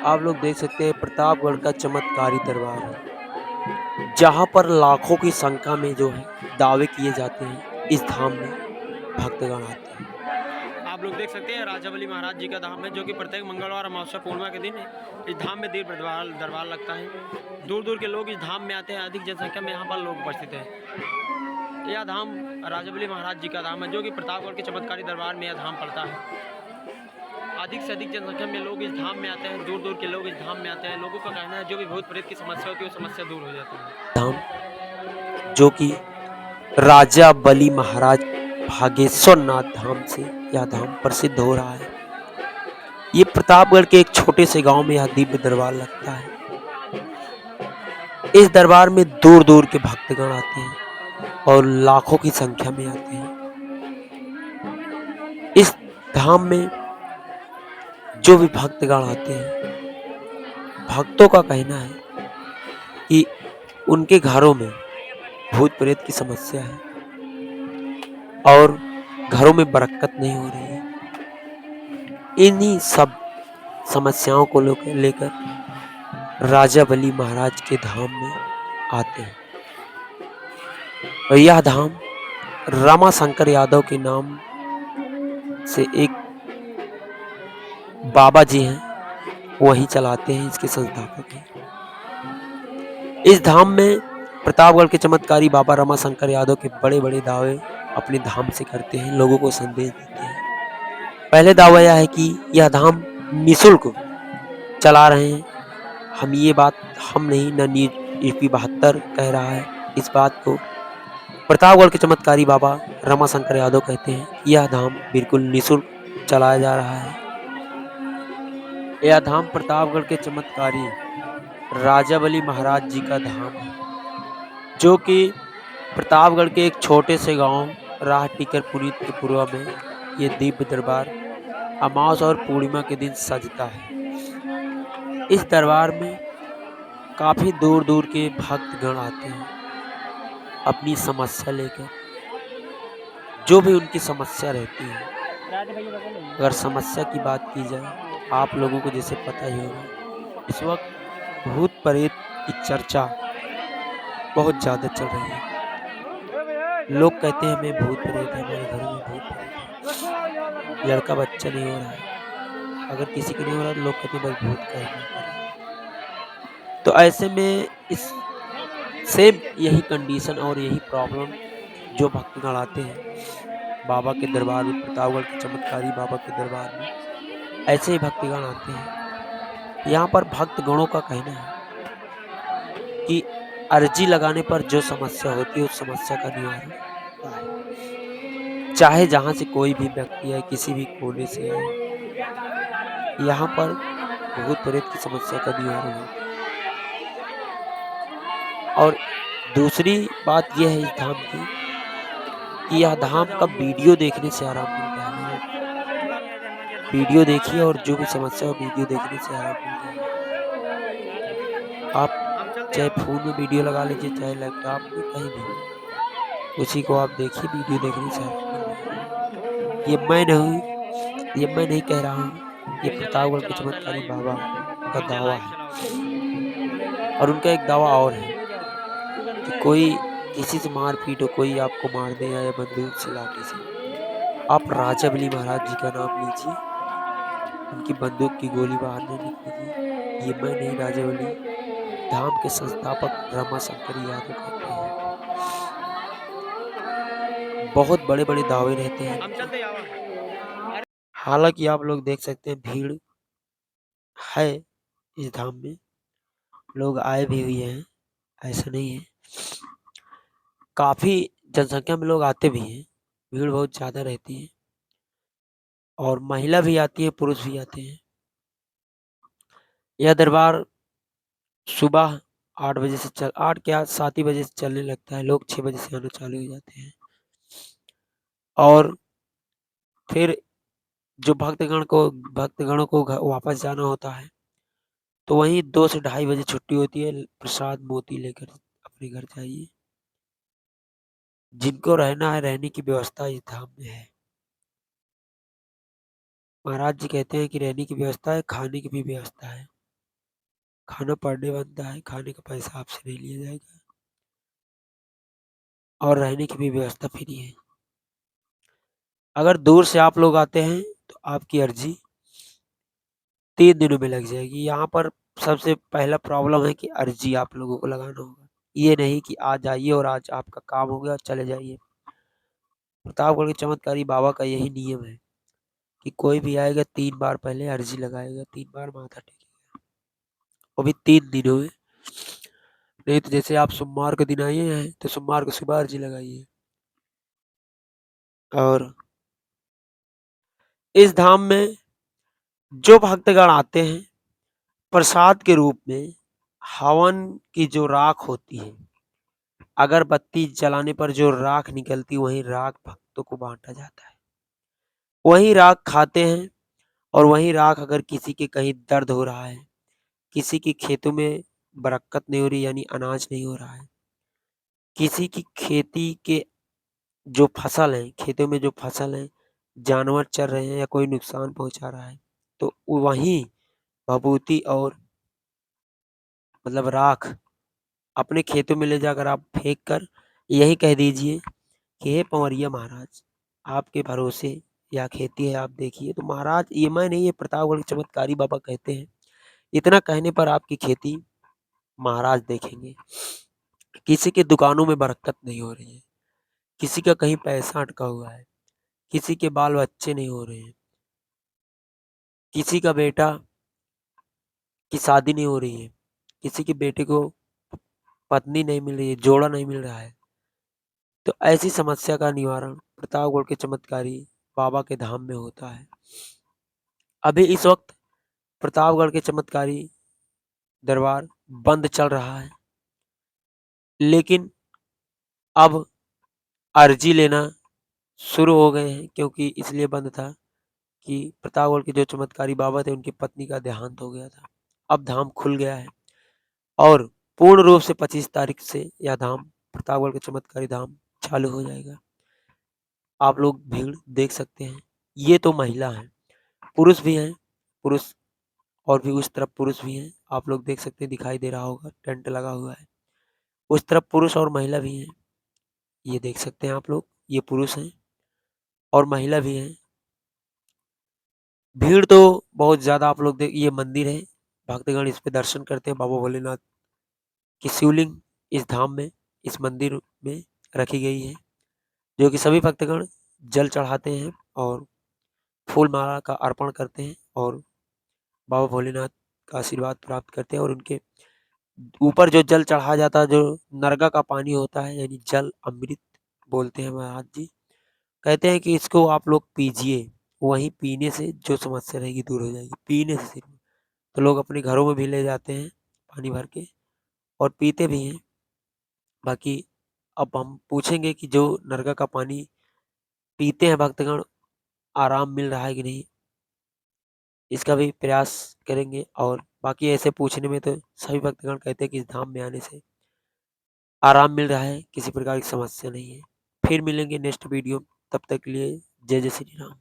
आप लोग देख सकते हैं प्रतापगढ़ का चमत्कारी दरबार है, जहाँ पर लाखों की संख्या में जो है दावे किए जाते हैं। इस धाम में भक्तगण आते हैं। आप लोग देख सकते हैं राजावली महाराज जी का धाम है, जो कि प्रत्येक मंगलवार अमावस्या पूर्णिमा के दिन इस धाम में दिव्य दरबार दरबार लगता है। दूर दूर के लोग इस धाम में आते हैं। अधिक जनसंख्या में यहाँ पर लोग उपस्थित हैं। यह धाम राजावली महाराज जी का धाम है, जो कि प्रतापगढ़ के चमत्कारी दरबार में यह धाम पड़ता है। अधिक से अधिक जनसंख्या में लोग इस धाम में आते हैं। दूर दूर के लोग इस धाम में आते हैं। लोगों का कहना है जो भी भूत प्रेत की समस्या होती है वो समस्या दूर हो जाती है। धाम जो कि राजा बली महाराज भागेश्वर नाथ धाम से यह धाम प्रसिद्ध हो रहा है। ये प्रतापगढ़ के एक छोटे से गांव में यह दिव्य दरबार लगता है। इस दरबार में दूर दूर के भक्तगण आते हैं और लाखों की संख्या में आते हैं। इस धाम में जो भी भक्तगण आते हैं, भक्तों का कहना है कि उनके घरों में भूत प्रेत की समस्या है और घरों में बरकत नहीं हो रही है। इन्हीं सब समस्याओं को लेकर राजा बली महाराज के धाम में आते हैं। और यह धाम रमाशंकर यादव के नाम से एक बाबा जी हैं, वही चलाते हैं, इसके संस्थापक हैं। इस धाम में प्रतापगढ़ के चमत्कारी बाबा रमाशंकर यादव के बड़े बड़े दावे अपने धाम से करते हैं, लोगों को संदेश देते हैं। पहले दावा यह है कि यह धाम निःशुल्क चला रहे हैं। हम ये बात हम नहीं, न यूपी 72 कह रहा है। इस बात को प्रतापगढ़ के चमत्कारी बाबा रमाशंकर यादव कहते हैं। यह धाम बिल्कुल निःशुल्क चलाया जा रहा है। यह धाम प्रतापगढ़ के चमत्कारी राजावली महाराज जी का धाम है, जो कि प्रतापगढ़ के एक छोटे से गांव राह टिकरपुरी के पूर्व में ये दिव्य दरबार अमावस और पूर्णिमा के दिन सजता है। इस दरबार में काफी दूर दूर के भक्तगण आते हैं अपनी समस्या लेकर। जो भी उनकी समस्या रहती है, अगर समस्या की बात की जाए, आप लोगों को जैसे पता ही होगा, इस वक्त भूत प्रेत की चर्चा बहुत ज्यादा चल रही है। लोग कहते हैं हमें भूत प्रेत है, हमारे घरों में भूत प्रेत है, लड़का बच्चा नहीं हो रहा है। अगर किसी को नहीं हो रहा तो लोग कहते हैं बस भूत का ही। तो ऐसे में इस सेम यही कंडीशन और यही प्रॉब्लम जो भक्तगण आते हैं बाबा के दरबार में, प्रतापगढ़ के चमत्कारी बाबा के दरबार में, ऐसे ही भक्तगण आते हैं। यहाँ पर भक्तगणों का कहना है कि अर्जी लगाने पर जो समस्या होती है उस समस्या का निवारण होता है। चाहे जहाँ से कोई भी व्यक्ति है, किसी भी कोने से है, यहाँ पर भूत प्रेत की समस्या का निवारण होता है। और दूसरी बात यह है इस धाम की कि यह धाम का वीडियो देखने से आराम मिलता है। वीडियो देखिए और जो भी समस्या हो वीडियो देखने से आराम मिलता है। आप चाहे फोन में वीडियो लगा लीजिए, चाहे लैपटॉप में, कहीं भी, उसी को आप देखिए, वीडियो देखने से आराम मिल जाएगा। ये मैं नहीं कह रहा हूँ, ये प्रतापगढ़ के चमत्कारी बाबा का दावा है। और उनका एक दावा और है कि कोई किसी से मारपीट हो, कोई आपको मार दे या बंदूक से, लाठी से, आप राजावली महाराज जी का नाम लीजिए, उनकी बंदूक की गोली बाहर नहीं निकलेगी। ये मैं नहीं, राजावली धाम के संस्थापक रमाशंकर यादव कहते हैं। बहुत बड़े बड़े दावे रहते हैं इनके। हालांकि आप लोग देख सकते हैं भीड़ है इस धाम में, लोग आए भी हुए हैं, ऐसा नहीं है। काफी जनसंख्या में लोग आते भी हैं, भीड़ बहुत ज्यादा रहती है और महिला भी आती है, पुरुष भी आते हैं। यह दरबार सुबह 8 बजे से 8 क्या 7 ही बजे से चलने लगता है। लोग 6 बजे से आना चालू हो जाते हैं। और फिर जो भक्तगणों को वापस जाना होता है तो वहीं 2 से 2:30 बजे छुट्टी होती है। प्रसाद मोती लेकर अपने घर जाइए। जिनको रहना है, रहने की व्यवस्था इस धाम में है। महाराज जी कहते हैं कि रहने की व्यवस्था है, खाने की भी व्यवस्था है। खाना पर डे बनता है, खाने का पैसा आपसे नहीं लिया जाएगा और रहने की भी व्यवस्था फ्री है। अगर दूर से आप लोग आते हैं तो आपकी अर्जी 3 दिनों में लग जाएगी। यहाँ पर सबसे पहला प्रॉब्लम है कि अर्जी आप लोगों को लगाना होगा। ये नहीं कि आज आइए और आज आपका काम हो गया और चले जाइए। प्रतापगढ़ के चमत्कारी बाबा का यही नियम है कि कोई भी आएगा 3 बार पहले अर्जी लगाएगा, 3 बार माथा टेकेगा, वो भी 3 दिनों में। नहीं तो जैसे आप सोमवार के दिन आए हैं तो सोमवार को सुबह अर्जी लगाइए। और इस धाम में जो भक्तगण आते हैं, प्रसाद के रूप में हवन की जो राख होती है, अगरबत्ती जलाने पर जो राख निकलती है, वही राख भक्तों को बांटा जाता है। वही राख खाते हैं और वही राख अगर किसी के कहीं दर्द हो रहा है, किसी की खेतों में बरक्कत नहीं हो रही यानी अनाज नहीं हो रहा है, किसी की खेती के जो फसल है, खेतों में जो फसल है, जानवर चर रहे हैं या कोई नुकसान पहुंचा रहा है, तो वहीं भभूति और मतलब राख अपने खेतों में ले जाकर आप फेंक कर यही कह दीजिए कि हे पंवरिया महाराज, आपके भरोसे या खेती है आप देखिए। तो महाराज ये मैं नहीं, ये प्रतापगढ़ के चमत्कारी बाबा कहते हैं। इतना कहने पर आपकी खेती महाराज देखेंगे। किसी की दुकानों में बरकत नहीं हो रही है, किसी का कहीं पैसा अटका हुआ है, किसी के बाल बच्चे नहीं हो रहे हैं, किसी का बेटा की शादी नहीं हो रही है, किसी के बेटे को पत्नी नहीं मिल रही है, जोड़ा नहीं मिल रहा है, तो ऐसी समस्या का निवारण प्रतापगढ़ के चमत्कारी बाबा के धाम में होता है। अभी इस वक्त प्रतापगढ़ के चमत्कारी दरबार बंद चल रहा है, लेकिन अब अर्जी लेना शुरू हो गए हैं। क्योंकि इसलिए बंद था कि प्रतापगढ़ के जो चमत्कारी बाबा थे, उनकी पत्नी का देहांत हो गया था। अब धाम खुल गया है और पूर्ण रूप से 25 तारीख से यह धाम प्रतापगढ़ के चमत्कारी धाम चालू हो जाएगा। आप लोग भीड़ देख सकते हैं। ये तो महिला हैं, पुरुष भी हैं, पुरुष और भी उस तरफ पुरुष भी हैं। आप लोग देख सकते हैं, दिखाई दे रहा होगा, टेंट लगा हुआ है। उस तरफ पुरुष और महिला भी हैं, ये देख सकते हैं आप लोग, ये पुरुष हैं और महिला भी हैं। भीड़ तो बहुत ज़्यादा आप लोग देख, ये मंदिर है, भक्तगण इस पे दर्शन करते हैं। बाबा भोलेनाथ की शिवलिंग इस धाम में, इस मंदिर में रखी गई है, जो कि सभी भक्तगण जल चढ़ाते हैं और फूल माला का अर्पण करते हैं और बाबा भोलेनाथ का आशीर्वाद प्राप्त करते हैं। और उनके ऊपर जो जल चढ़ाया जाता है, जो नरगा का पानी होता है, यानी जल अमृत बोलते हैं महाराज जी, कहते हैं कि इसको आप लोग पीजिए, वहीं पीने से जो समस्या रहेगी दूर हो जाएगी, पीने से सिर्फ। तो लोग अपने घरों में भी ले जाते हैं पानी भर के और पीते भी हैं। बाकी अब हम पूछेंगे कि जो नरगा का पानी पीते हैं भक्तगण, आराम मिल रहा है कि नहीं, इसका भी प्रयास करेंगे। और बाकी ऐसे पूछने में तो सभी भक्तगण कहते हैं कि इस धाम में आने से आराम मिल रहा है, किसी प्रकार की समस्या नहीं है। फिर मिलेंगे नेक्स्ट वीडियो, तब तक के लिए जय जय श्री राम।